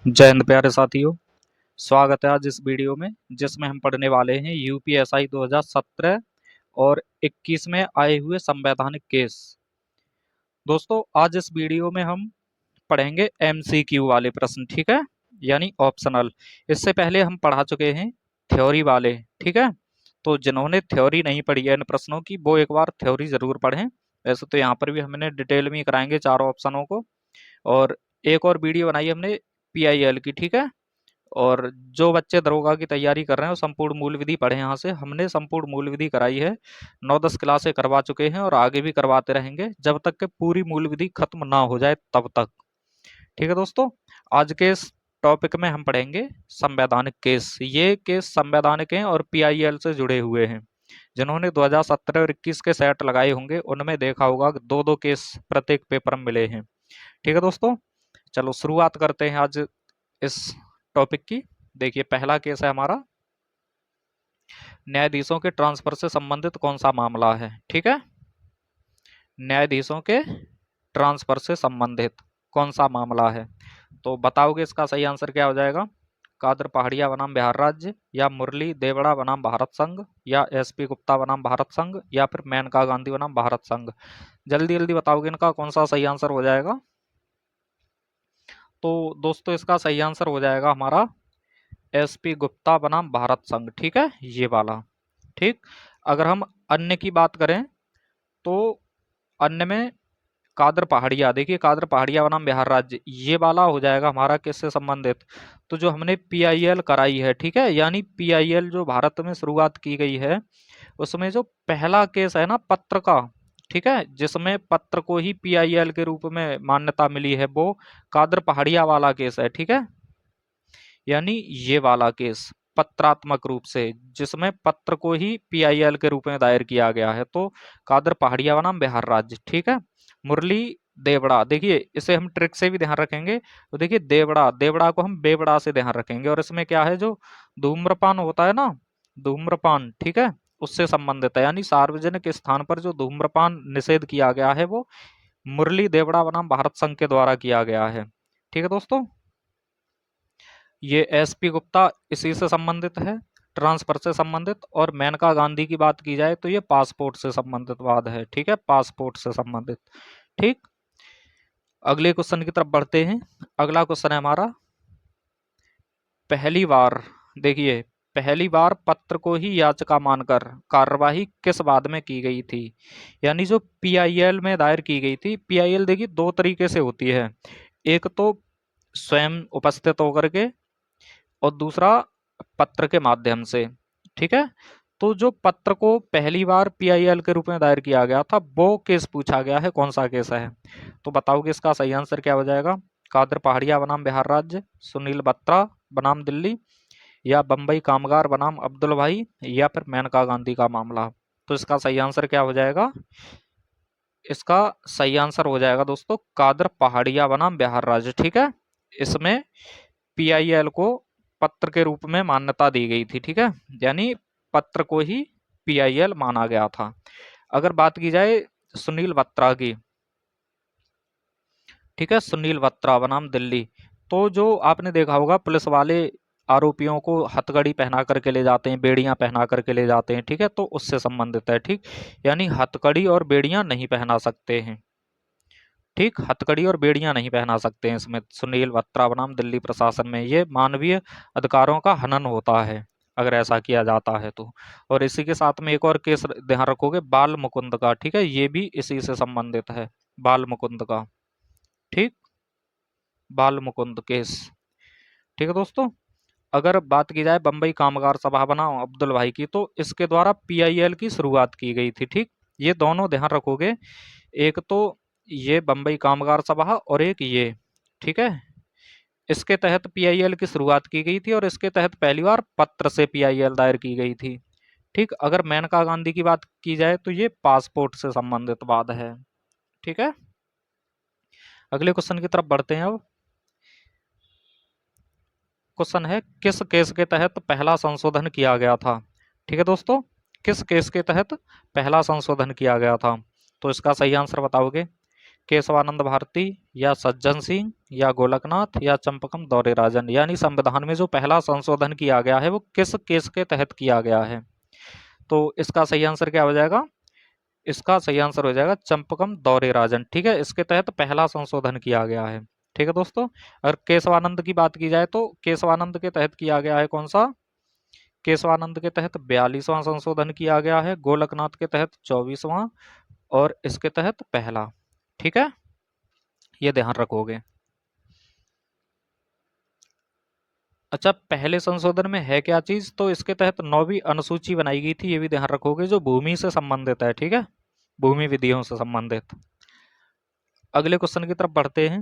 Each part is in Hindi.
जय हिंद प्यारे साथियों। स्वागत है आज इस वीडियो में जिसमें हम पढ़ने वाले हैं यूपीएसआई 2017 और 21 में आए हुए संवैधानिक केस। दोस्तों आज इस वीडियो में हम पढ़ेंगे एमसीक्यू वाले प्रश्न, ठीक है, यानी ऑप्शनल। इससे पहले हम पढ़ा चुके हैं थ्योरी वाले, ठीक है। तो जिन्होंने थ्योरी नहीं पढ़ी है इन प्रश्नों की वो एक बार थ्योरी जरूर पढ़ें। वैसे तो यहाँ पर भी हमने डिटेल में ही कराएंगे चारों ऑप्शनों को। और एक और वीडियो बनाई हमने पीआईएल की, ठीक है। और जो बच्चे दरोगा की तैयारी कर रहे हैं वो संपूर्ण मूल विधि पढ़े। यहाँ से हमने संपूर्ण मूल विधि कराई है, 9-10 क्लासें करवा चुके हैं और आगे भी करवाते रहेंगे जब तक कि पूरी मूल विधि खत्म ना हो जाए तब तक, ठीक है दोस्तों। आज के इस टॉपिक में हम पढ़ेंगे संवैधानिक केस। ये केस संवैधानिक हैं और पीआईएल से जुड़े हुए हैं। जिन्होंने 2017 और 21 के सेट लगाए होंगे उनमें देखा होगा दो दो केस प्रत्येक पेपर में मिले हैं, ठीक है दोस्तों। चलो शुरुआत करते हैं आज इस टॉपिक की। देखिए पहला केस है हमारा, न्यायाधीशों के ट्रांसफर से संबंधित कौन सा मामला है, ठीक है। न्यायाधीशों के ट्रांसफर से संबंधित कौन सा मामला है, तो बताओगे इसका सही आंसर क्या हो जाएगा। कादर पहाड़िया बनाम बिहार राज्य, या मुरली देवड़ा बनाम भारत संघ, या एसपी गुप्ता बनाम भारत संघ, या फिर मेनका गांधी बनाम भारत संघ। जल्दी जल्दी बताओगे इनका कौन सा सही आंसर हो जाएगा। तो दोस्तों इसका सही आंसर हो जाएगा हमारा एसपी गुप्ता बनाम भारत संघ, ठीक है, ये वाला। ठीक, अगर हम अन्य की बात करें तो अन्य में कादर पहाड़िया, देखिए कादर पहाड़िया बनाम बिहार राज्य, ये वाला हो जाएगा हमारा किससे संबंधित। तो जो हमने पीआईएल कराई है, ठीक है, यानी पीआईएल जो भारत में शुरुआत की गई है उसमें जो पहला केस है ना पत्र का, ठीक है, जिसमें पत्र को ही पीआईएल के रूप में मान्यता मिली है, वो कादर पहाड़िया वाला केस है, ठीक है। यानी ये वाला केस पत्रात्मक रूप से जिसमें पत्र को ही पीआईएल के रूप में दायर किया गया है, तो कादर पहाड़िया बनाम बिहार राज्य, ठीक है। मुरली देवड़ा, देखिए इसे हम ट्रिक से भी ध्यान रखेंगे, तो देखिए देवड़ा, देवड़ा को हम बेवड़ा से ध्यान रखेंगे। और इसमें क्या है, जो धूम्रपान होता है ना, धूम्रपान, ठीक है, उससे संबंधित है। यानी सार्वजनिक स्थान पर जो धूम्रपान निषेध किया गया है वो मुरली देवड़ा बनाम भारत संघ के द्वारा किया गया है, ठीक है दोस्तों। ये एसपी गुप्ता इसी से संबंधित है, ट्रांसफर से संबंधित। और मेनका गांधी की बात की जाए तो ये पासपोर्ट से संबंधित वाद है, ठीक है, पासपोर्ट से संबंधित। ठीक, अगले क्वेश्चन की तरफ बढ़ते हैं। अगला क्वेश्चन है हमारा, पहली बार, देखिए पहली बार पत्र को ही याचिका मानकर कार्यवाही किस वाद में की गई थी। यानी जो पीआईएल में दायर की गई थी, पीआईएल देखिए दो तरीके से होती है, एक तो स्वयं उपस्थित होकर के और दूसरा पत्र के माध्यम से, ठीक है। तो जो पत्र को पहली बार पीआईएल के रूप में दायर किया गया था वो केस पूछा गया है, कौन सा केस है, तो बताओगे इसका सही आंसर क्या हो जाएगा। कादर पहाड़िया बनाम बिहार राज्य, सुनील बत्रा बनाम दिल्ली, या बम्बई कामगार बनाम अब्दुल भाई, या फिर मेनका गांधी का मामला। तो इसका सही आंसर क्या हो जाएगा। इसका सही आंसर हो जाएगा दोस्तों कादर पहाड़िया बनाम बिहार राज्य, ठीक है। इसमें पीआईएल को पत्र के रूप में मान्यता दी गई थी, ठीक है, यानी पत्र को ही पीआईएल माना गया था। अगर बात की जाए सुनील बत्रा की, ठीक है, सुनील बत्रा बनाम दिल्ली, तो जो आपने देखा होगा पुलिस वाले आरोपियों को हथकड़ी पहना करके ले जाते हैं, बेड़ियां पहना करके ले जाते हैं, ठीक है, तो उससे संबंधित है। ठीक, यानी हथकड़ी और बेड़ियां नहीं पहना सकते हैं, ठीक, हथकड़ी और बेड़ियां नहीं पहना सकते हैं इसमें। सुनील बत्रा बनाम दिल्ली प्रशासन में ये मानवीय अधिकारों का हनन होता है अगर ऐसा किया जाता है तो। और इसी के साथ में एक और केस ध्यान रखोगे, बाल मुकुंद का, ठीक है, ये भी इसी से संबंधित है, बाल मुकुंद का, ठीक, बाल मुकुंद केस, ठीक है दोस्तों। अगर बात की जाए बम्बई कामगार सभा बनाम अब्दुल भाई की, तो इसके द्वारा पीआईएल की शुरुआत की गई थी, ठीक, ये दोनों ध्यान रखोगे, एक तो ये बम्बई कामगार सभा और एक ये, ठीक है, इसके तहत पीआईएल की शुरुआत की गई थी और इसके तहत पहली बार पत्र से पीआईएल दायर की गई थी। ठीक, अगर मेनका गांधी की बात की जाए तो ये पासपोर्ट से संबंधित वाद है, ठीक है। अगले क्वेश्चन की तरफ बढ़ते हैं। अब क्वेश्चन है, किस केस के तहत पहला संशोधन किया गया था, ठीक है दोस्तों, किस केस के तहत पहला संशोधन किया गया था, तो इसका सही आंसर बताओगे। केशवानंद भारती या सज्जन सिंह या गोलकनाथ या चंपकम दौरेराजन। यानी संविधान में जो पहला संशोधन किया गया है वो किस केस के तहत किया गया है? तो इसका सही आंसर क्या हो जाएगा? इसका सही आंसर हो जाएगा चंपकम दौरेराजन। ठीक है, इसके तहत पहला संशोधन किया गया है। ठीक है दोस्तों, अगर केशवानंद की बात की जाए तो केशवानंद के तहत किया गया है कौन सा? केशवानंद के तहत 42वां संशोधन किया गया है, गोलकनाथ के तहत 24वां और इसके तहत पहला। ठीक है, ये ध्यान रखोगे। अच्छा, पहले संशोधन में है क्या चीज? तो इसके तहत 9वीं अनुसूची बनाई गई थी, ये भी ध्यान रखोगे, जो भूमि से संबंधित है। ठीक है, भूमि विधियों से संबंधित। अगले क्वेश्चन की तरफ बढ़ते हैं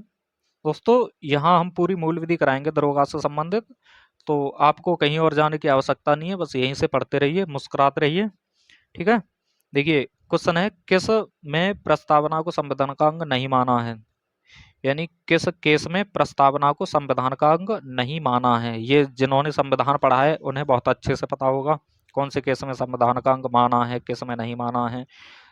दोस्तों। यहाँ हम पूरी मूल विधि कराएंगे दरोगा से संबंधित, तो आपको कहीं और जाने की आवश्यकता नहीं है, बस यहीं से पढ़ते रहिए, मुस्कुराते रहिए। ठीक है, देखिए क्वेश्चन है, किस में प्रस्तावना को संविधान का अंग नहीं माना है? यानी किस केस में प्रस्तावना को संविधान का अंग नहीं माना है? ये जिन्होंने संविधान पढ़ा है उन्हें बहुत अच्छे से पता होगा कौन से केस में संविधान का अंग माना है, किस में नहीं माना है।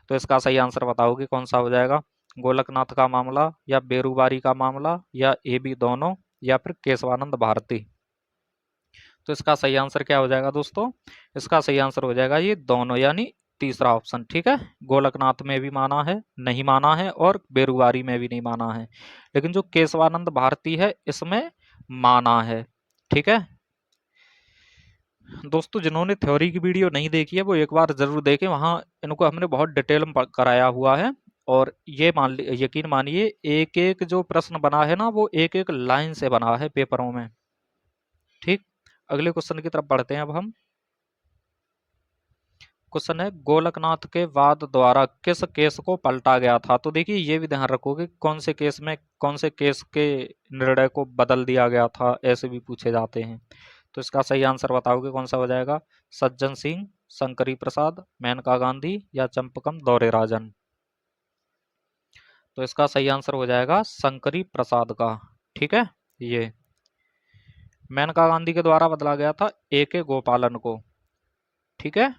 तो इसका सही आंसर बताओगे कौन सा हो जाएगा? गोलकनाथ का मामला या बेरूबारी का मामला या ए बी दोनों या फिर केशवानंद भारती? तो इसका सही आंसर क्या हो जाएगा दोस्तों? इसका सही आंसर हो जाएगा ये दोनों, यानी तीसरा ऑप्शन। ठीक है, गोलकनाथ में भी माना है, नहीं माना है, और बेरुवारी में भी नहीं माना है, लेकिन जो केशवानंद भारती है इसमें माना है। ठीक है दोस्तों, जिन्होंने थ्योरी की वीडियो नहीं देखी है वो एक बार जरूर देखें, वहां इनको हमने बहुत डिटेल में कराया हुआ है। और ये यकीन मानिए, एक एक जो प्रश्न बना है ना वो एक एक लाइन से बना है पेपरों में। ठीक, अगले क्वेश्चन की तरफ बढ़ते हैं अब हम। क्वेश्चन है, गोलकनाथ के वाद द्वारा किस केस को पलटा गया था? तो देखिए ये भी ध्यान रखोगे कौन से केस में कौन से केस के निर्णय को बदल दिया गया था, ऐसे भी पूछे जाते हैं। तो इसका सही आंसर बताओगे कौन सा हो जाएगा? सज्जन सिंह, शंकरी प्रसाद, मेनका गांधी या चंपकम दौरेराजन? तो इसका सही आंसर हो जाएगा शंकरी प्रसाद का। ठीक है, ये मेनका गांधी के द्वारा बदला गया था ए के गोपालन को। ठीक है,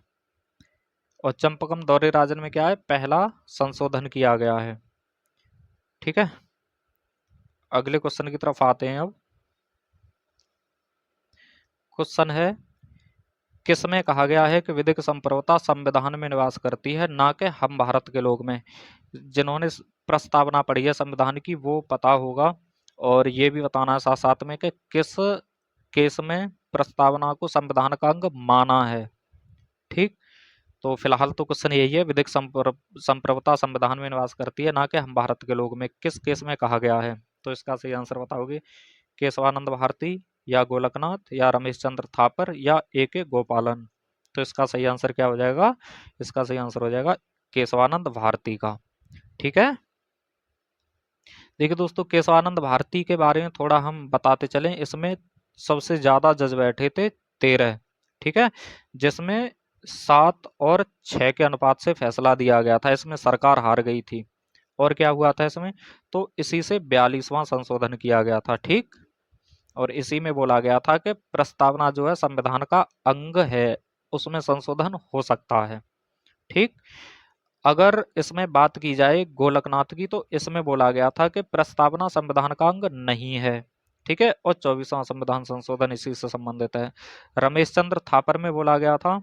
और चंपकम दौरेराजन में क्या है? पहला संशोधन किया गया है। ठीक है, अगले क्वेश्चन की तरफ आते हैं अब। क्वेश्चन है, किसमें कहा गया है कि विधिक संप्रभुता संविधान में निवास करती है, ना कि हम भारत के लोग में? जिन्होंने प्रस्तावना पढ़ी है संविधान की वो पता होगा, और ये भी बताना है साथ साथ में कि किस केस में प्रस्तावना को संविधान का अंग माना है। ठीक, तो फिलहाल तो क्वेश्चन यही है, विधिक संप्रभुता संविधान में निवास करती है, ना कि हम भारत के लोग में, किस केस में कहा गया है? तो इसका सही आंसर बताओगे? केशवानंद भारती या गोलकनाथ या रमेश चंद्र थापर या ए के गोपालन? तो इसका सही आंसर क्या हो जाएगा? इसका सही आंसर हो जाएगा केशवानंद भारती का। ठीक है, देखिए दोस्तों, केशवानंद भारती के बारे में थोड़ा हम बताते चलें। इसमें सबसे ज्यादा जज बैठे थे 13। ठीक है, जिसमें 7 और 6 के अनुपात से फैसला दिया गया था, इसमें सरकार हार गई थी। और क्या हुआ था इसमें? तो इसी से 42वां संशोधन किया गया था। ठीक, और इसी में बोला गया था कि प्रस्तावना जो है संविधान का अंग है, उसमें संशोधन हो सकता है। ठीक, अगर इसमें बात की जाए गोलकनाथ की तो इसमें बोला गया था कि प्रस्तावना संविधान का अंग नहीं है। ठीक है, और 24वां संविधान संशोधन इसी से संबंधित है। रमेश चंद्र थापर में बोला गया था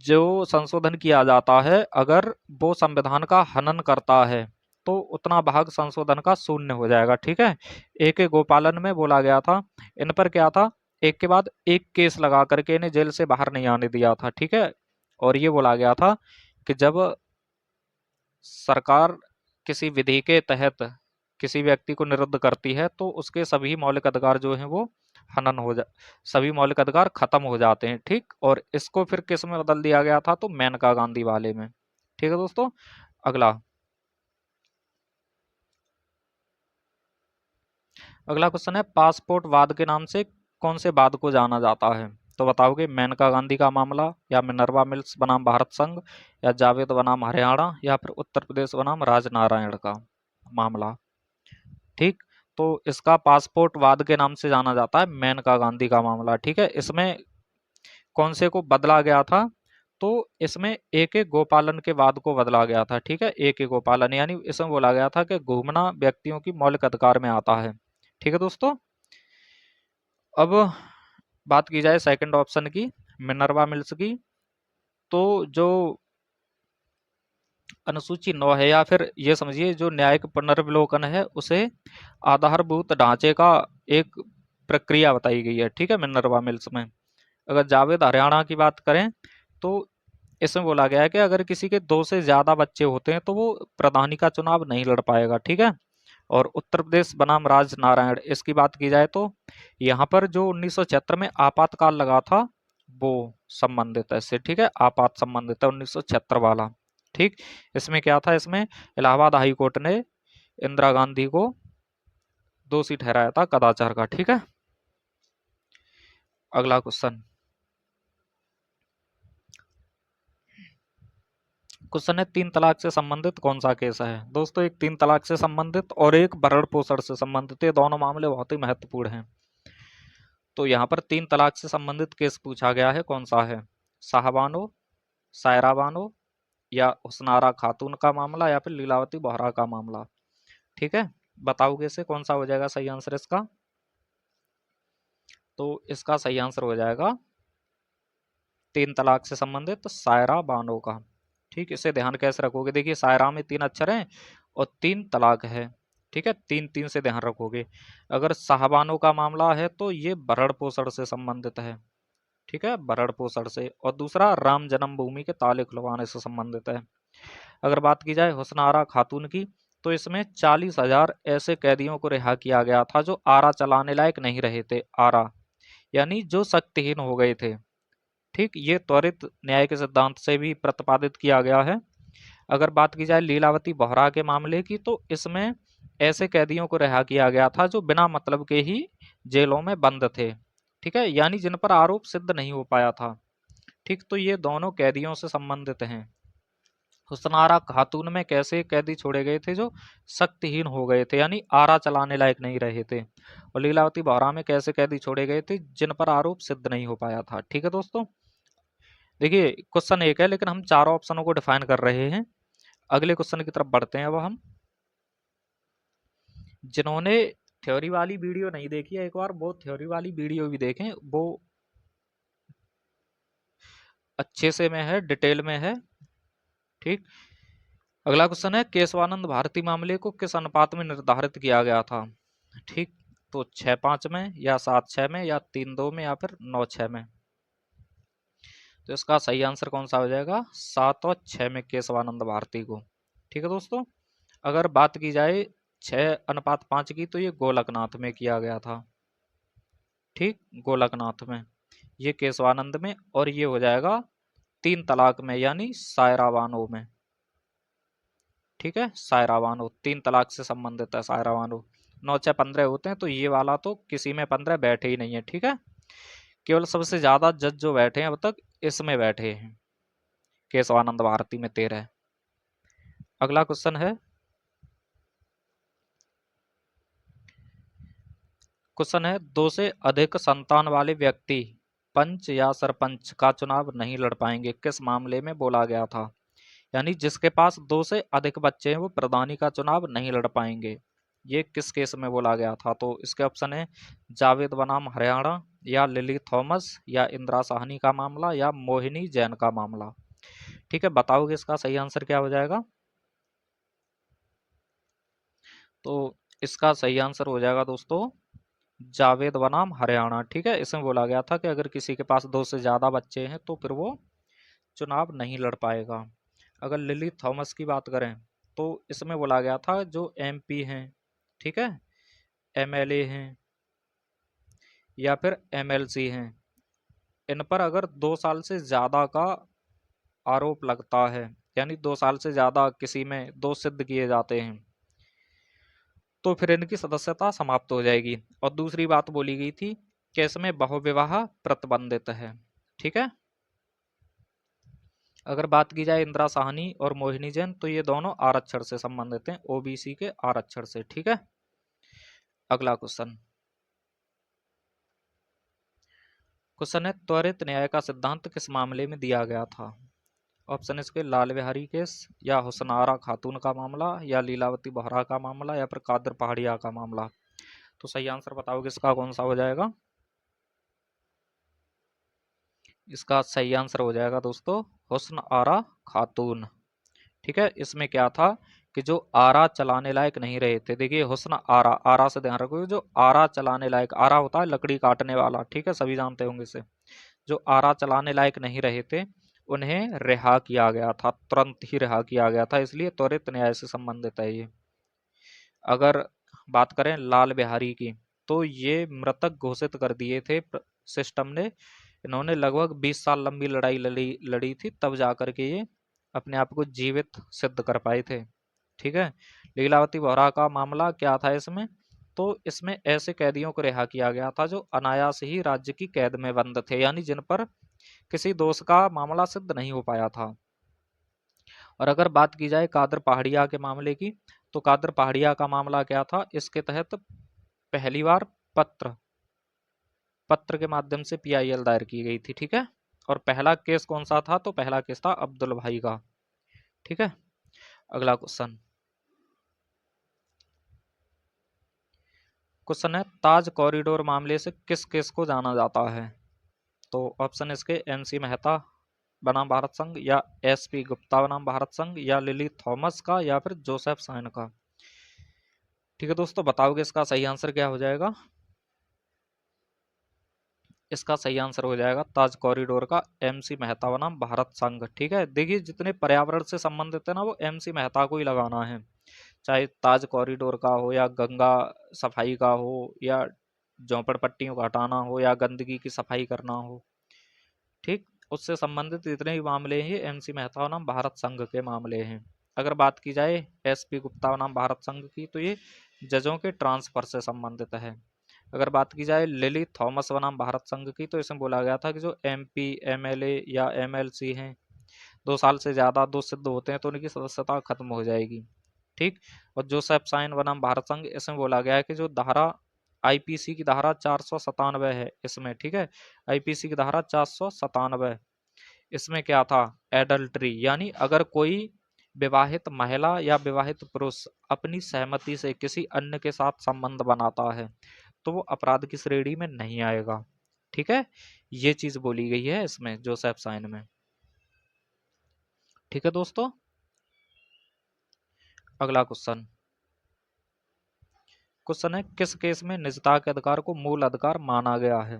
जो संशोधन किया जाता है अगर वो संविधान का हनन करता है तो उतना भाग संशोधन का शून्य हो जाएगा। ठीक है, ए के गोपालन में बोला गया था, इन पर क्या था, एक के बाद एक केस लगा करके इन्हें जेल से बाहर नहीं आने दिया था। ठीक है, और ये बोला गया था कि जब सरकार किसी विधि के तहत किसी व्यक्ति को निरुद्ध करती है तो उसके सभी मौलिक अधिकार जो हैं वो हनन हो जा सभी मौलिक अधिकार खत्म हो जाते हैं। ठीक, और इसको फिर किस में बदल दिया गया था? तो मेनका गांधी वाले में। ठीक है दोस्तों, अगला अगला क्वेश्चन है, पासपोर्ट वाद के नाम से कौन से वाद को जाना जाता है? तो बताओगे मेनका गांधी का मामला या मिनर्वा मिल्स बनाम भारत संघ या जावेद बनाम हरियाणा या फिर उत्तर प्रदेश बनाम राजनारायण का मामला? ठीक, तो इसका पासपोर्ट वाद के नाम से जाना जाता है मेनका गांधी का मामला। ठीक है, इसमें कौन से को बदला गया था? तो इसमें एक एक गोपालन के बाद को बदला गया था। ठीक है, एक एक गोपालन, यानी इसमें बोला गया था कि घूमना व्यक्तियों की मौलिक अधिकार में आता है। ठीक है दोस्तों, अब बात की जाए सेकंड ऑप्शन की, मिनर्वा मिल्स की, तो जो अनुसूची 9 है, या फिर ये समझिए जो न्यायिक पुनर्विलोकन है, उसे आधारभूत ढांचे का एक प्रक्रिया बताई गई है। ठीक है, मिनर्वा मिल्स में। अगर जावेद हरियाणा की बात करें तो इसमें बोला गया है कि अगर किसी के 2 से ज्यादा बच्चे होते हैं तो वो प्रधानी का चुनाव नहीं लड़ पाएगा। ठीक है, और उत्तर प्रदेश बनाम राज नारायण, इसकी बात की जाए तो यहाँ पर जो 1976 में आपातकाल लगा था वो संबंधित है इससे। ठीक है, आपात संबंधित है 1976 वाला। ठीक, इसमें क्या था, इसमें इलाहाबाद हाई कोर्ट ने इंदिरा गांधी को दोषी ठहराया था कदाचार का। ठीक है, अगला क्वेश्चन, क्वेश्चन है 3 तलाक से संबंधित कौन सा केस है। दोस्तों, एक 3 तलाक से संबंधित और एक भरण पोषण से संबंधित, ये दोनों मामले बहुत ही महत्वपूर्ण हैं। तो यहाँ पर 3 तलाक से संबंधित केस पूछा गया है, कौन सा है, शाहबानो, सायरा बानो, या हुसनारा खातून का मामला, या फिर लीलावती बोहरा का मामला। ठीक है, बताओगे से कौन सा हो जाएगा सही आंसर इसका। तो इसका सही आंसर हो जाएगा 3 तलाक से संबंधित सायरा बानो का। ठीक, इसे ध्यान कैसे रखोगे, देखिए सायरा में 3 अक्षर हैं और 3 तलाक है। ठीक है, 3 3 से ध्यान रखोगे। अगर साहबानों का मामला है तो ये भरण पोषण से संबंधित है। ठीक है, भरण पोषण से। और दूसरा राम जन्मभूमि के ताले खुलवाने से संबंधित है। अगर बात की जाए हुस्नारा खातून की, तो इसमें 40,000 ऐसे कैदियों को रिहा किया गया था जो आरा चलाने लायक नहीं रहे थे, आरा यानी जो शक्तिहीन हो गए थे। ठीक, ये त्वरित न्याय के सिद्धांत से भी प्रतिपादित किया गया है। अगर बात की जाए लीलावती बोहरा के मामले की, तो इसमें ऐसे कैदियों को रिहा किया गया था जो बिना मतलब के ही जेलों में बंद थे। ठीक है, यानी जिन पर आरोप सिद्ध नहीं हो पाया था। ठीक, तो ये दोनों कैदियों से संबंधित हैं। हुस्नारा खातून में कैसे कैदी छोड़े गए थे जो शक्तिहीन हो गए थे, यानी आरा चलाने लायक नहीं रहे थे। और लीलावती बोहरा में कैसे कैदी छोड़े गए थे जिन पर आरोप सिद्ध नहीं हो पाया था। ठीक है दोस्तों, देखिए क्वेश्चन एक है लेकिन हम चारों ऑप्शनों को डिफाइन कर रहे हैं। अगले क्वेश्चन की तरफ बढ़ते हैं अब हम। जिन्होंने थ्योरी वाली वीडियो नहीं देखी है, एक बार वो थ्योरी वाली वीडियो भी देखें, वो अच्छे से में है, डिटेल में है। ठीक, अगला क्वेश्चन है केशवानंद भारती मामले को किस अनुपात में निर्धारित किया गया था। ठीक, तो 6-5 में, या 7-6 में, या 3-2 में, या फिर 9-6 में। तो इसका सही आंसर कौन सा हो जाएगा, 7 और 6 में केशवानंद भारती को। ठीक है दोस्तों, अगर बात की जाए 6:5 की, तो ये गोलकनाथ में किया गया था। ठीक, गोलकनाथ में, ये केशवानंद में, और ये हो जाएगा 3 तलाक में, यानी सायरा बानो में। ठीक है, सायरा बानो 3 तलाक से संबंधित है, सायरा बानो। 9-6-15 होते हैं, तो ये वाला तो किसी में 15 बैठे ही नहीं है। ठीक है, केवल सबसे ज्यादा जज जो बैठे हैं अब तक इसमें बैठे हैं, केशवानंद भारती में 13। अगला क्वेश्चन है, क्वेश्चन है 2 से अधिक संतान वाले व्यक्ति पंच या सरपंच का चुनाव नहीं लड़ पाएंगे, किस मामले में बोला गया था। यानी जिसके पास 2 से अधिक बच्चे हैं वो प्रधानी का चुनाव नहीं लड़ पाएंगे, ये किस केस में बोला गया था। तो इसके ऑप्शन है जावेद बनाम हरियाणा, या लिली थॉमस, या इंदिरा साहनी का मामला, या मोहिनी जैन का मामला। ठीक है, बताओगे इसका सही आंसर क्या हो जाएगा। तो इसका सही आंसर हो जाएगा दोस्तों जावेद बनाम हरियाणा। ठीक है, इसमें बोला गया था कि अगर किसी के पास 2 से ज्यादा बच्चे हैं तो फिर वो चुनाव नहीं लड़ पाएगा। अगर लिली थॉमस की बात करें तो इसमें बोला गया था जो एमपी हैं, ठीक है, एमएलए हैं, या फिर एमएलसी हैं, इन पर अगर 2 साल से ज्यादा का आरोप लगता है, यानी 2 साल से ज्यादा किसी में दोष सिद्ध किए जाते हैं, तो फिर इनकी सदस्यता समाप्त हो जाएगी। और दूसरी बात बोली गई थी कि इसमें बहुविवाह प्रतिबंधित है। ठीक है, अगर बात की जाए इंदिरा साहनी और मोहिनी जैन, तो ये दोनों आरक्षण से संबंधित हैं, ओबीसी के आरक्षण से। ठीक है, अगला क्वेश्चन, क्वेश्चन है त्वरित न्याय का सिद्धांत किस मामले में दिया गया था। ऑप्शन इसके लाल बिहारी केस, या हुस्न आरा खातून का मामला, या लीलावती बोहरा का मामला, या फिर कादर पहाड़िया का मामला। तो सही आंसर बताओगे इसका कौन सा हो जाएगा? इसका सही आंसर हो जाएगा दोस्तों हुस्न आरा खातून। ठीक है, इसमें क्या था कि जो आरा चलाने लायक नहीं रहे थे, देखिए हुस्न आरा, आरा से ध्यान रखो, जो आरा चलाने लायक, आरा होता है लकड़ी काटने वाला, ठीक है, सभी जानते होंगे इसे। जो आरा चलाने लायक नहीं रहे थे उन्हें रिहा किया गया था, तुरंत ही रिहा किया गया था, इसलिए त्वरित न्याय से संबंधित है ये। अगर बात करें लाल बिहारी की, तो ये मृतक घोषित कर दिए थे सिस्टम ने। इन्होंने लगभग 20 साल लंबी लड़ाई लड़ी लड़ी थी, तब जाकर के ये अपने आप को जीवित सिद्ध कर पाए थे। ठीक है, लीलावती बोहरा का मामला क्या था इसमें? तो इसमें ऐसे कैदियों को रिहा किया गया था जो अनायास ही राज्य की कैद में बंद थे, यानी जिन पर किसी दोष का मामला सिद्ध नहीं हो पाया था। और अगर बात की जाए कादर पहाड़िया के मामले की, तो कादर पहाड़िया का मामला क्या था? इसके तहत पहली बार पत्र पत्र के माध्यम से पीआईएल दायर की गई थी। ठीक है, और पहला केस कौन सा था? तो पहला केस था अब्दुल भाई का। ठीक है, अगला क्वेश्चन, क्वेश्चन है ताज कॉरिडोर मामले से किस केस को जाना जाता है? तो ऑप्शन इसके एनसी मेहता बनाम भारत संघ, या एसपी गुप्ता बनाम भारत संघ, या लिली थॉमस का, या फिर जोसेफ साइन का। ठीक है दोस्तों, बताओगे इसका सही आंसर क्या हो जाएगा? इसका सही आंसर हो जाएगा ताज कॉरिडोर का एमसी मेहता बनाम भारत संघ। ठीक है, देखिए जितने पर्यावरण से संबंधित है ना, वो एमसी मेहता को ही लगाना है, चाहे ताज कॉरिडोर का हो, या गंगा सफाई का हो, या झोपड़पट्टियों को हटाना हो, या गंदगी की सफाई करना हो। ठीक, उससे संबंधित जितने भी मामले हैं ये एमसी मेहता नाम भारत संघ के मामले हैं। अगर बात की जाए एसपी गुप्ता नाम भारत संघ की, तो ये जजों के ट्रांसफर से संबंधित है। अगर बात की जाए लिली थॉमस बनाम भारत संघ की, तो इसमें बोला गया था कि जो एमपी एमएलए या एमएलसी हैं, 2 साल से ज्यादा दोष सिद्ध होते हैं तो उनकी सदस्यता खत्म हो जाएगी। ठीक, और जोसेफ साइन बनाम भारत संघ, इसमें बोला गया है कि जो धारा आईपीसी की धारा 497 है इसमें, ठीक है, आईपीसी की धारा 497, इसमें क्या था? एडल्ट्री, यानी अगर कोई विवाहित महिला या विवाहित पुरुष अपनी सहमति से किसी अन्य के साथ संबंध बनाता है तो वो अपराध की श्रेणी में नहीं आएगा। ठीक है, ये चीज बोली गई है इसमें जोसेफ साइन में। ठीक है दोस्तों, अगला क्वेश्चन, क्वेश्चन है किस केस में निजता के अधिकार को मूल अधिकार माना गया है?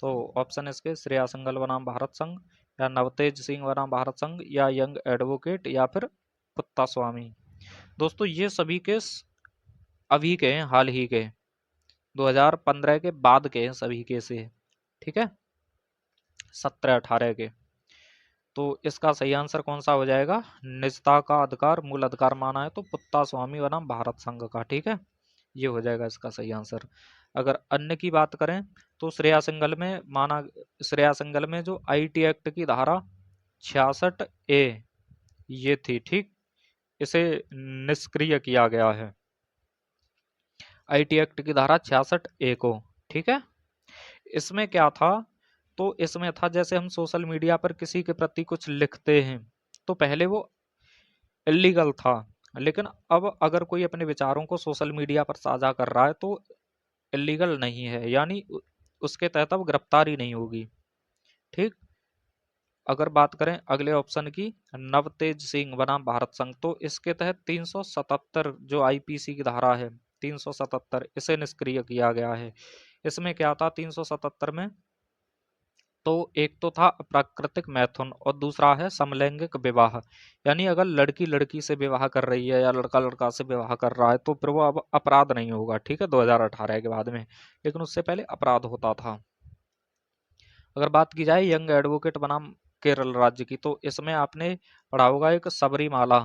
तो ऑप्शन इसके श्रेया सिंघल बनाम भारत संघ, या नवतेज सिंह बनाम भारत संघ, या यंग एडवोकेट, या फिर पुत्ता स्वामी। दोस्तों ये सभी केस अभी के हैं, हाल ही के, 2015 के बाद के हैं सभी केस ये। ठीक है, 17-18 के। तो इसका सही आंसर कौन सा हो जाएगा? निजता का अधिकार मूल अधिकार माना है तो पुत्ता स्वामी बनाम भारत संघ का। ठीक है, ये हो जाएगा इसका सही आंसर। अगर अन्य की बात करें तो श्रेया सिंघल में जो आईटी एक्ट की धारा 66 ए ये थी। ठीक, इसे निष्क्रिय किया गया है, आईटी एक्ट की धारा 66 ए को। ठीक है, इसमें क्या था? तो इसमें था जैसे हम सोशल मीडिया पर किसी के प्रति कुछ लिखते हैं तो पहले वो इलीगल था, लेकिन अब अगर कोई अपने विचारों को सोशल मीडिया पर साझा कर रहा है तो इलीगल नहीं है, यानी उसके तहत अब गिरफ्तारी नहीं होगी। ठीक, अगर बात करें अगले ऑप्शन की, नवतेज सिंह बनाम भारत संघ, तो इसके तहत 377 जो आईपीसी की धारा है, 377 इसे निष्क्रिय किया गया है। इसमें क्या था 377 में? तो एक तो था अप्राकृतिक मैथुन और दूसरा है समलैंगिक विवाह, यानी अगर लड़की लड़की से विवाह कर रही है या लड़का लड़का से विवाह कर रहा है तो फिर वो अब अपराध नहीं होगा। ठीक है, 2018 के बाद में, लेकिन उससे पहले अपराध होता था। अगर बात की जाए यंग एडवोकेट बनाम केरल राज्य की, तो इसमें आपने पढ़ा होगा एक सबरीमाला,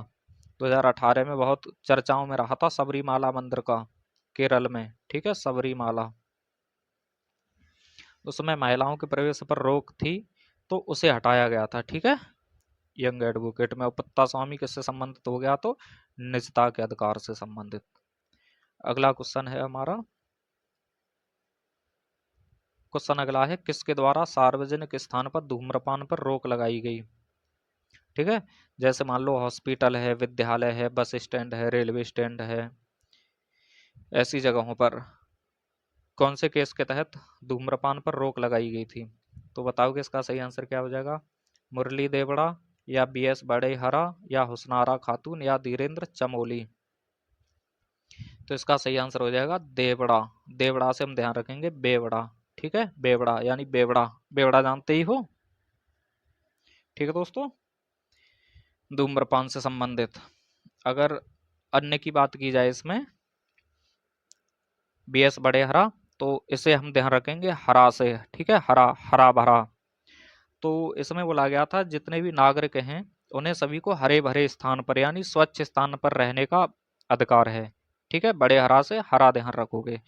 2018 में बहुत चर्चाओं में रहा था सबरीमाला मंदिर का केरल में। ठीक है, सबरीमाला, उसमें महिलाओं के प्रवेश पर रोक थी तो उसे हटाया गया था। ठीक है, यंग एडवोकेट में उपत्ता स्वामी किससे संबंधित हो गया? तो निजता के अधिकार से संबंधित। अगला क्वेश्चन है हमारा, क्वेश्चन अगला है किसके द्वारा सार्वजनिक स्थान पर धूम्रपान पर रोक लगाई गई? ठीक है, जैसे मान लो हॉस्पिटल है, विद्यालय है, बस स्टैंड है, रेलवे स्टैंड है, ऐसी जगहों पर कौन से केस के तहत धूम्रपान पर रोक लगाई गई थी? तो बताओ कि इसका सही आंसर क्या हो जाएगा? मुरली देवड़ा या बीएस बड़ेहरा या हुसनारा खातून या धीरेन्द्र चमोली? तो इसका सही आंसर हो जाएगा देवड़ा। देवड़ा से हम ध्यान रखेंगे बेवड़ा। ठीक है, बेवड़ा यानी बेवड़ा। बेवड़ा जानते ही हो। ठीक है दोस्तों, धूम्रपान से संबंधित। अगर अन्य की बात की जाए इसमें बीएस बड़ेहरा, तो इसे हम ध्यान रखेंगे हरा से। ठीक है, हरा, हरा भरा। तो इसमें बोला गया था जितने भी नागरिक हैं उन्हें सभी को हरे भरे स्थान पर यानी स्वच्छ स्थान पर रहने का अधिकार है। ठीक है, बड़े हरा से हरा ध्यान रखोगे।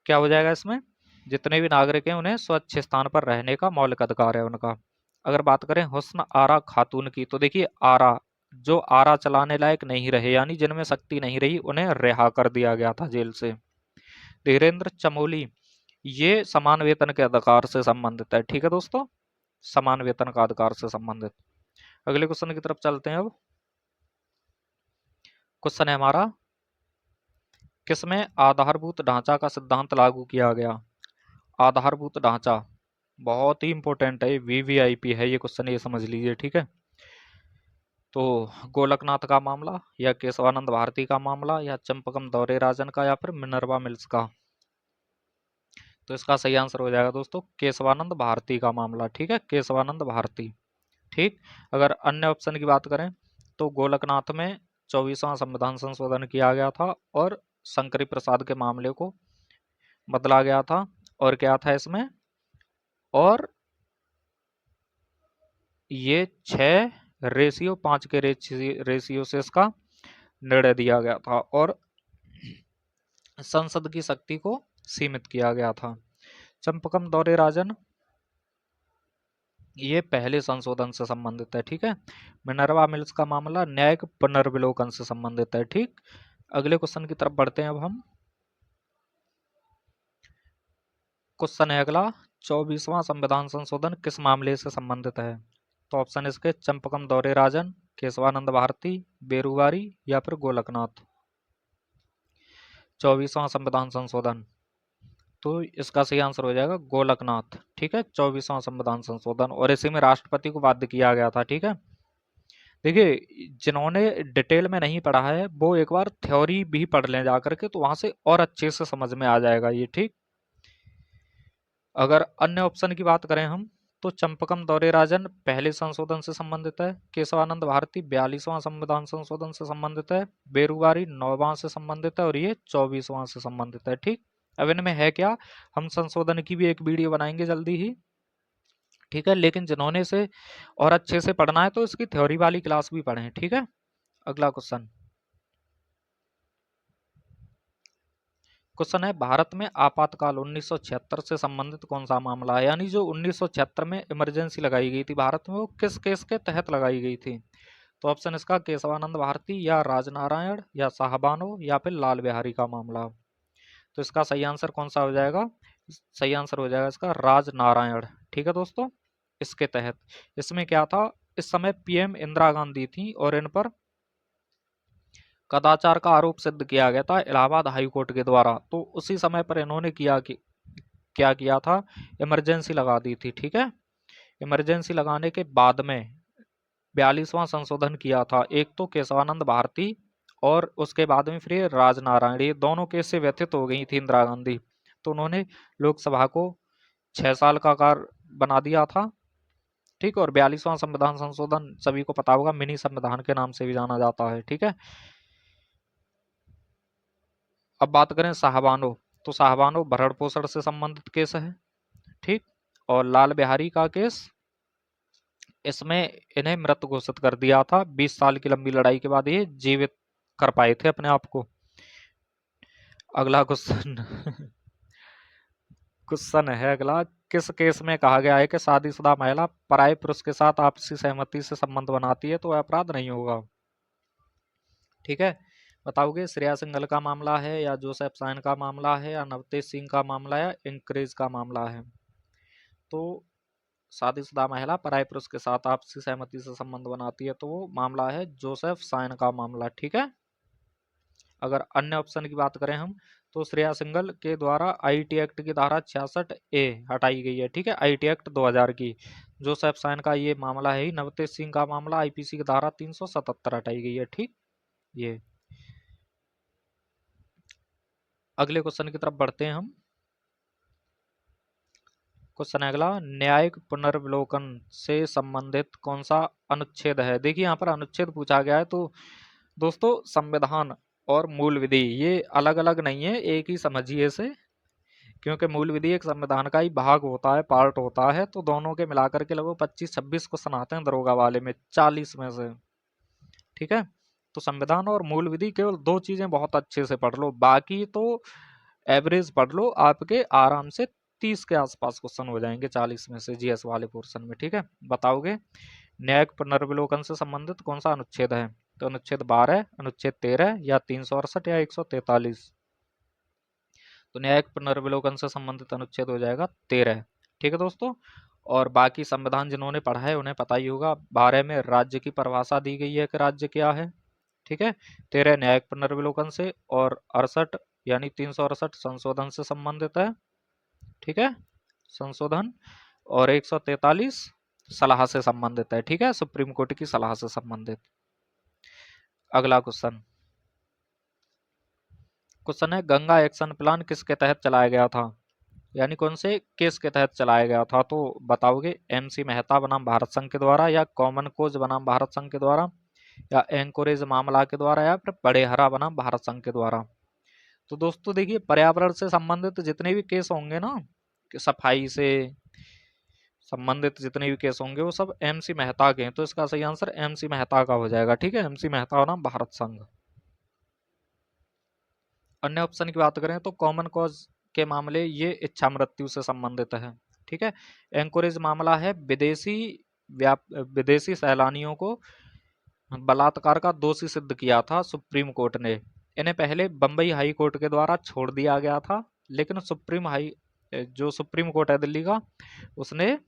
क्या हो जाएगा इसमें? जितने भी नागरिक हैं उन्हें स्वच्छ स्थान पर रहने का मौलिक अधिकार है उनका। अगर बात करें हुस्न आरा खातून की, तो देखिए आरा, जो आरा चलाने लायक नहीं रहे यानी जिनमें शक्ति नहीं रही उन्हें रिहा कर दिया गया था जेल से। धीरेन्द्र चमोली, ये समान वेतन के अधिकार से संबंधित है। ठीक है दोस्तों, समान वेतन का अधिकार से संबंधित। अगले क्वेश्चन की तरफ चलते हैं। अब क्वेश्चन है हमारा, किसमें आधारभूत ढांचा का सिद्धांत लागू किया गया? आधारभूत ढांचा बहुत ही इंपॉर्टेंट है, वीवीआईपी है ये क्वेश्चन, ये समझ लीजिए। ठीक है, तो गोलकनाथ का मामला या केशवानंद भारती का मामला या चंपकम दौरेराजन का या फिर मिनर्वा मिल्स का? तो इसका सही आंसर हो जाएगा दोस्तों केशवानंद भारती का मामला। ठीक है, केशवानंद भारती। ठीक, अगर अन्य ऑप्शन की बात करें तो गोलकनाथ में 24वां संविधान संशोधन किया गया था और शंकरी प्रसाद के मामले को बदला गया था। और क्या था इसमें? और ये 6:5 के रेशियो से इसका निर्णय दिया गया था और संसद की शक्ति को सीमित किया गया था। चंपकम दौरेराजन, ये पहले संशोधन से संबंधित है। ठीक है, मिनर्वा मिल्स का मामला न्यायिक पुनर्विलोकन से संबंधित है। ठीक, अगले क्वेश्चन की तरफ बढ़ते हैं अब हम। क्वेश्चन है अगला, 24वां संविधान संशोधन किस मामले से संबंधित है? तो ऑप्शन इसके चंपकम दौरेराजन, केशवानंद भारती, बेरुवारी या फिर गोलकनाथ। 24वां संविधान संशोधन, तो इसका सही आंसर हो जाएगा गोलकनाथ। ठीक है, 24वां संविधान संशोधन, और इसी में राष्ट्रपति को बाध्य किया गया था। ठीक है, देखिए जिन्होंने डिटेल में नहीं पढ़ा है वो एक बार थ्योरी भी पढ़ लें जाकर के, तो वहां से और अच्छे से समझ में आ जाएगा ये। ठीक, अगर अन्य ऑप्शन की बात करें हम तो चंपकम दौरेराजन पहले संशोधन से संबंधित है, केशवानंद भारती 42वां संविधान संशोधन से संबंधित है, बेरुवारी 9वां से संबंधित है और ये 24वां से संबंधित है। ठीक, अब इनमें है क्या, हम संशोधन की भी एक वीडियो बनाएंगे जल्दी ही। ठीक है, लेकिन जिन्होंने इसे और अच्छे से पढ़ना है तो इसकी थ्योरी वाली क्लास भी पढ़ें। ठीक है, अगला क्वेश्चन। क्वेश्चन है, भारत में आपातकाल 1976 से संबंधित कौन सा मामला है? यानी जो 1976 में इमरजेंसी लगाई गई थी भारत में, वो किस केस के तहत लगाई गई थी? तो ऑप्शन इसका केशवानंद भारती या राजनारायण या साहबानो या फिर लाल बिहारी का मामला। तो इसका सही आंसर कौन सा हो जाएगा? सही आंसर हो जाएगा इसका राजनारायण। ठीक है दोस्तों, इसके तहत, इसमें क्या था, इस समय पीएम इंदिरा गांधी थी और इन पर कदाचार का आरोप सिद्ध किया गया था इलाहाबाद हाई कोर्ट के द्वारा। तो उसी समय पर इन्होंने क्या किया था, इमरजेंसी लगा दी थी। ठीक है, इमरजेंसी लगाने के बाद में 42वां संशोधन किया था। एक तो केशवानंद भारती और उसके बाद में फिर ये राजनारायण, ये दोनों केस से व्यथित हो गई थी इंदिरा गांधी, तो उन्होंने लोकसभा को 6 साल का कार्य बना दिया था। ठीक, और 42वां संविधान संशोधन सभी को पता होगा मिनी संविधान के नाम से भी जाना जाता है। ठीक है, अब बात करें साहबानो, तो साहबानो भरण पोषण से संबंधित केस है। ठीक, और लाल बिहारी का केस, इसमें इन्हें मृत घोषित कर दिया था। 20 साल की लंबी लड़ाई के बाद ये जीवित कर पाए थे अपने आप को। अगला क्वेश्चन क्वेश्चन है अगला, किस केस में कहा गया है कि शादीशुदा महिला पराये पुरुष के साथ आपसी सहमति से संबंध बनाती है तो वह अपराध नहीं होगा? ठीक है, बताओगे श्रेया सिंघल का मामला है या जोसेफ साइन का मामला है या नवतेज सिंह का मामला है या इंक्रेज का मामला है? तो शादीशुदा महिला पराये पुरुष के साथ आपसी सहमति से संबंध बनाती है तो वो मामला है जोसेफ साइन का मामला। ठीक है। अगर अन्य ऑप्शन की बात करें हम, तो श्रेया सिंघल के द्वारा आईटी एक्ट की धारा 66A हटाई गई है। ठीक है, आईटी एक्ट 2000 की। जोसेफ साइन का ये मामला है ही। नवतेज सिंह का मामला आईपीसी की धारा 377 हटाई गई है। ठीक, ये अगले क्वेश्चन की तरफ बढ़ते हैं हम। क्वेश्चन अगला, न्यायिक पुनर्विलोकन से संबंधित कौन सा अनुच्छेद है? देखिए यहाँ पर अनुच्छेद पूछा गया है, तो दोस्तों संविधान और मूल विधि ये अलग अलग नहीं है, एक ही समझिए इसे, क्योंकि मूल विधि एक संविधान का ही भाग होता है, पार्ट होता है। तो दोनों के मिलाकर के लगभग 25-26 क्वेश्चन आते हैं दरोगा वाले में 40 में से। ठीक है, तो संविधान और मूल विधि केवल दो चीजें बहुत अच्छे से पढ़ लो, बाकी तो एवरेज पढ़ लो, आपके आराम से 30 के आसपास क्वेश्चन हो जाएंगे 40 में से जीएस वाले पोर्शन में। ठीक है, बताओगे न्यायिक पुनर्विलोकन से संबंधित कौन सा अनुच्छेद है? तो अनुच्छेद 12, अनुच्छेद 13 या 368 या 143? तो न्यायिक पुनर्विलोकन से संबंधित अनुच्छेद हो जाएगा 13। ठीक है दोस्तों, और बाकी संविधान जिन्होंने पढ़ा है उन्हें पता ही होगा। 12 में राज्य की परिभाषा दी गई है कि राज्य क्या है। ठीक है, 13 न्यायिक पुनर्विलोकन से, और 68 यानी 368 संशोधन से संबंधित है। ठीक है, संशोधन, और 143 सलाह से संबंधित है। ठीक है, सुप्रीम कोर्ट की सलाह से संबंधित। अगला क्वेश्चन है, गंगा एक्शन प्लान किसके तहत चलाया गया था? यानी कौन से केस के तहत चलाया गया था? तो बताओगे एमसी मेहता बनाम भारत संघ के द्वारा, या कॉमन कोज बनाम भारत संघ के द्वारा, या एंकोरेज मामला के द्वारा, या फिर बड़े हरा बनाम भारत संघ के द्वारा। तो दोस्तों देखिए, पर्यावरण से संबंधित जितने भी केस होंगे ना, सफाई से संबंधित जितने भी केस होंगे वो सब एमसी मेहता के हैं, तो इसका सही आंसर एमसी मेहता का हो जाएगा। ठीक है, एमसी मेहता बनाम भारत संघ। अन्य ऑप्शन की बात करें तो कॉमन कॉज के मामले ये इच्छा मृत्यु से संबंधित है। ठीक है, एंकोरेज मामला है विदेशी सैलानियों को बलात्कार का दोषी सिद्ध किया था सुप्रीम कोर्ट ने। इन्हें पहले बंबई हाई कोर्ट के द्वारा छोड़ दिया गया था, लेकिन जो सुप्रीम कोर्ट है दिल्ली का, उसने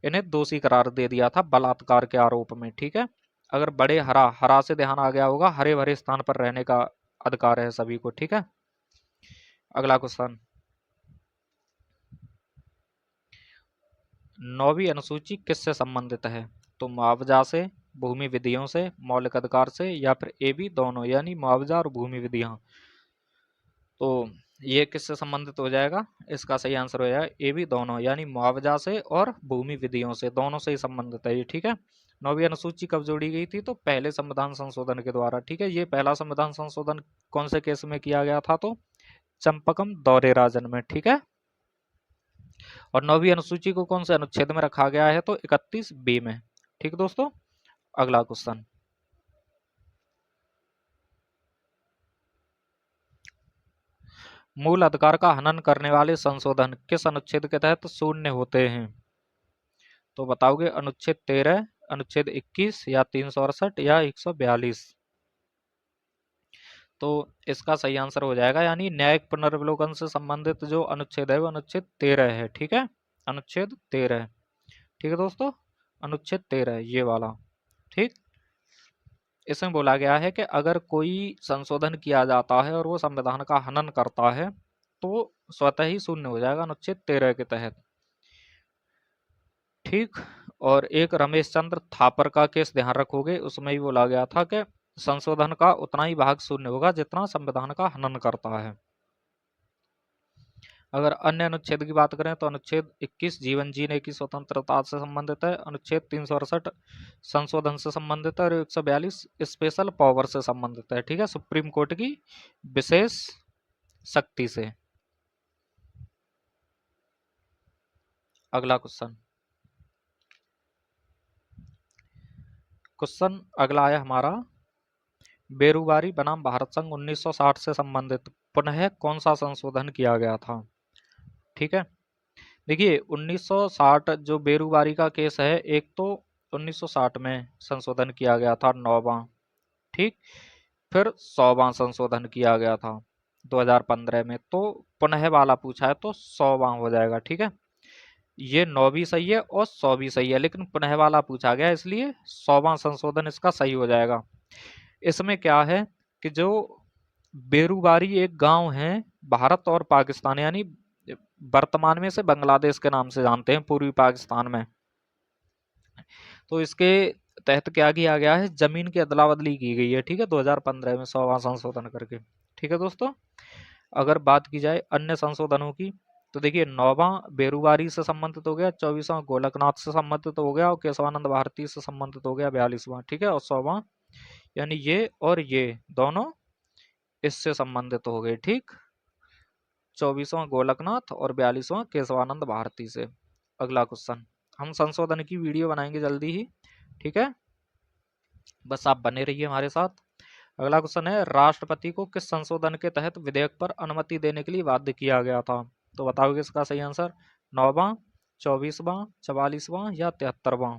इन्हें दोषी करार दे दिया था बलात्कार के आरोप में। ठीक है, अगर बड़े हरा, हरा से ध्यान आ गया होगा, हरे भरे स्थान पर रहने का अधिकार है सभी को। ठीक है, अगला क्वेश्चन, 9वीं अनुसूची किससे संबंधित है? तो मुआवजा से, भूमि विधियों से, मौलिक अधिकार से, या फिर ए बी दोनों, यानी मुआवजा और भूमि विधियां। तो ये किससे संबंधित हो जाएगा? इसका सही आंसर हो जाएगा ए बी दोनों, यानी मुआवजा से और भूमि विधियों से, दोनों से ही संबंधित है ये। ठीक है, 9वीं अनुसूची कब जोड़ी गई थी? तो पहले संविधान संशोधन के द्वारा। ठीक है, ये पहला संविधान संशोधन कौन से केस में किया गया था? तो चंपकम दौरे राजन में। ठीक है, और 9वीं अनुसूची को कौन से अनुच्छेद में रखा गया है? तो 31B में। ठीक दोस्तों, अगला क्वेश्चन, मूल अधिकार का हनन करने वाले संशोधन किस अनुच्छेद के तहत शून्य होते हैं? तो बताओगे अनुच्छेद 13, अनुच्छेद 21, या 368, या 142? तो इसका सही आंसर हो जाएगा, यानी न्यायिक पुनर्विलोकन से संबंधित जो अनुच्छेद है वो अनुच्छेद 13 है। ठीक है, अनुच्छेद 13। ठीक है दोस्तों, अनुच्छेद 13 ये वाला। ठीक, इसमें बोला गया है कि अगर कोई संशोधन किया जाता है और वो संविधान का हनन करता है तो स्वतः ही शून्य हो जाएगा अनुच्छेद 13 के तहत। ठीक, और एक रमेश चंद्र थापर का केस ध्यान रखोगे, उसमें भी बोला गया था कि संशोधन का उतना ही भाग शून्य होगा जितना संविधान का हनन करता है। अगर अन्य अनुच्छेद की बात करें तो अनुच्छेद 21 जीवन जीने की स्वतंत्रता से संबंधित है, अनुच्छेद 368 संशोधन से संबंधित है, और 142 स्पेशल पावर से संबंधित है। ठीक है, सुप्रीम कोर्ट की विशेष शक्ति से। अगला क्वेश्चन अगला है हमारा, बेरुवारी बनाम भारत संघ 1960 से संबंधित पुनः कौन सा संशोधन किया गया था? ठीक है, देखिए 1960 जो बेरुवारी का केस है, एक तो 1960 में संशोधन किया गया था 9वां। ठीक, फिर 100वां संशोधन किया गया था 2015 में, तो पुनः वाला पूछा है तो 100वां हो जाएगा। ठीक है, ये 9 भी सही है और 100 भी सही है, लेकिन पुनः वाला पूछा गया इसलिए 100वां संशोधन इसका सही हो जाएगा। इसमें क्या है कि जो बेरुबारी एक गांव है भारत और पाकिस्तान यानी वर्तमान में से बांग्लादेश के नाम से जानते हैं पूर्वी पाकिस्तान में, तो इसके तहत क्या किया गया है, जमीन की अदला बदली की गई है, ठीक है, 2015 में 100वां संशोधन करके। ठीक है दोस्तों, अगर बात की जाए अन्य संशोधनों की तो देखिए 9वां बेरुबारी से संबंधित हो गया, 24वां गोलकनाथ से संबंधित हो गया और केशवानंद भारती से संबंधित हो गया 42वां, ठीक है, और 100वां यानी ये और ये दोनों इससे संबंधित हो गए, ठीक, 24वां गोलकनाथ और 42वां केशवानंद भारती से। अगला क्वेश्चन, हम संशोधन की वीडियो बनाएंगे जल्दी ही, ठीक है, बस आप बने रहिए हमारे साथ। अगला क्वेश्चन है, राष्ट्रपति को किस संशोधन के तहत विधेयक पर अनुमति देने के लिए बाध्य किया गया था? तो बताओगे इसका सही आंसर, 9वां, 24वां, 44वां या 73वां?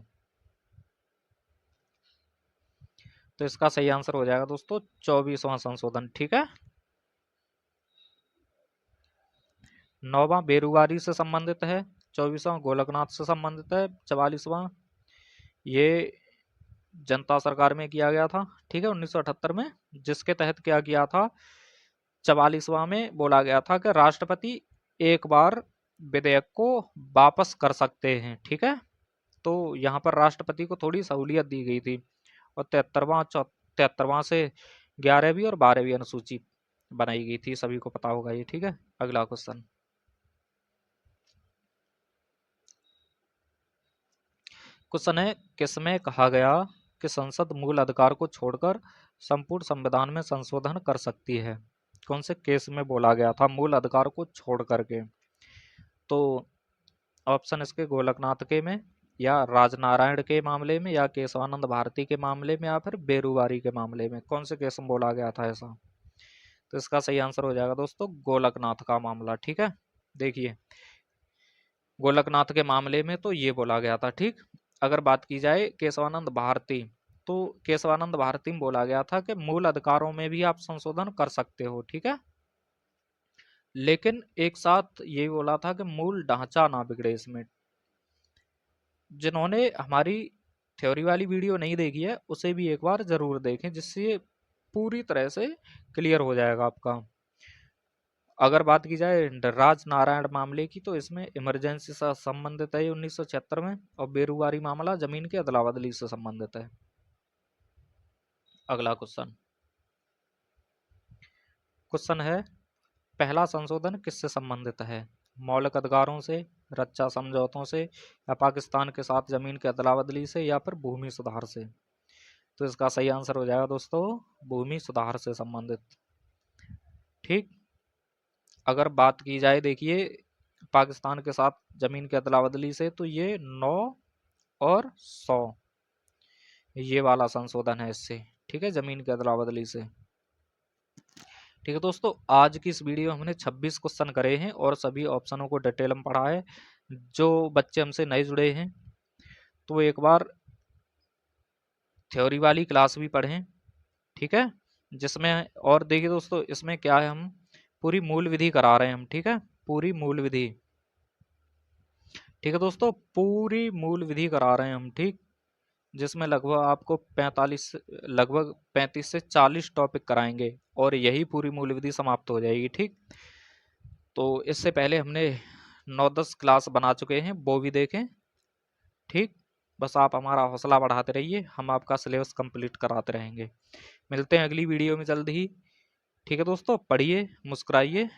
तो इसका सही आंसर हो जाएगा दोस्तों 24वां संशोधन, ठीक है। 9वां बेरुबारी से संबंधित है, 24वां गोलकनाथ से संबंधित है, 44वां ये जनता सरकार में किया गया था, ठीक है, 1978 में, जिसके तहत क्या किया था, 44वां में बोला गया था कि राष्ट्रपति एक बार विधेयक को वापस कर सकते हैं, ठीक है, तो यहाँ पर राष्ट्रपति को थोड़ी सहूलियत दी गई थी। और 73वां से 11वीं और 12वीं अनुसूची बनाई गई थी, सभी को पता होगा ये, ठीक है। अगला क्वेश्चन, क्वेश्चन है, किसमें कहा गया कि संसद मूल अधिकार को छोड़कर संपूर्ण संविधान में संशोधन कर सकती है? कौन से केस में बोला गया था मूल अधिकार को छोड़ करके? तो ऑप्शन इसके गोलकनाथ के में, या राजनारायण के मामले में, या केशवानंद भारती के मामले में, या फिर बेरुबारी के मामले में, कौन से केस में बोला गया था ऐसा? तो इसका सही आंसर हो जाएगा दोस्तों गोलकनाथ का मामला, ठीक है। देखिए गोलकनाथ के मामले में तो ये बोला गया था, ठीक। अगर बात की जाए केशवानंद भारती, तो केशवानंद भारती में बोला गया था कि मूल अधिकारों में भी आप संशोधन कर सकते हो, ठीक है, लेकिन एक साथ ये बोला था कि मूल ढांचा ना बिगड़े इसमें। जिन्होंने हमारी थ्योरी वाली वीडियो नहीं देखी है उसे भी एक बार जरूर देखें, जिससे पूरी तरह से क्लियर हो जाएगा आपका। अगर बात की जाए राज नारायण मामले की, तो इसमें इमरजेंसी से संबंधित है 1976 में, और बेरुबारी मामला जमीन के अदला बदली से संबंधित है। अगला क्वेश्चन, क्वेश्चन है, पहला संशोधन किससे संबंधित है? मौलिक अधिकारों से, रक्षा समझौतों से, या पाकिस्तान के साथ जमीन के अदला बदली से, या फिर भूमि सुधार से? तो इसका सही आंसर हो जाएगा दोस्तों भूमि सुधार से संबंधित, ठीक। अगर बात की जाए देखिए पाकिस्तान के साथ जमीन के अदला बदली से, तो ये 9 और 100 ये वाला संशोधन है इससे, ठीक है, जमीन के अदला बदली से। ठीक है दोस्तों, आज की इस वीडियो में हमने 26 क्वेश्चन करे हैं और सभी ऑप्शनों को डिटेल में पढ़ा है। जो बच्चे हमसे नए जुड़े हैं तो एक बार थ्योरी वाली क्लास भी पढ़ें, ठीक है, जिसमें, और देखिए दोस्तों इसमें क्या है, हम पूरी मूल विधि करा रहे हैं हम, ठीक है, पूरी मूल विधि, ठीक है दोस्तों, पूरी मूल विधि करा रहे हैं हम, ठीक, जिसमें लगभग आपको 35 से 40 टॉपिक कराएंगे और यही पूरी मूल विधि समाप्त हो जाएगी, ठीक। तो इससे पहले हमने 9-10 क्लास बना चुके हैं, वो भी देखें, ठीक। बस आप हमारा हौसला बढ़ाते रहिए, हम आपका सिलेबस कंप्लीट कराते रहेंगे। मिलते हैं अगली वीडियो में जल्द ही, ठीक है दोस्तों, पढ़िए, मुस्कुराइए,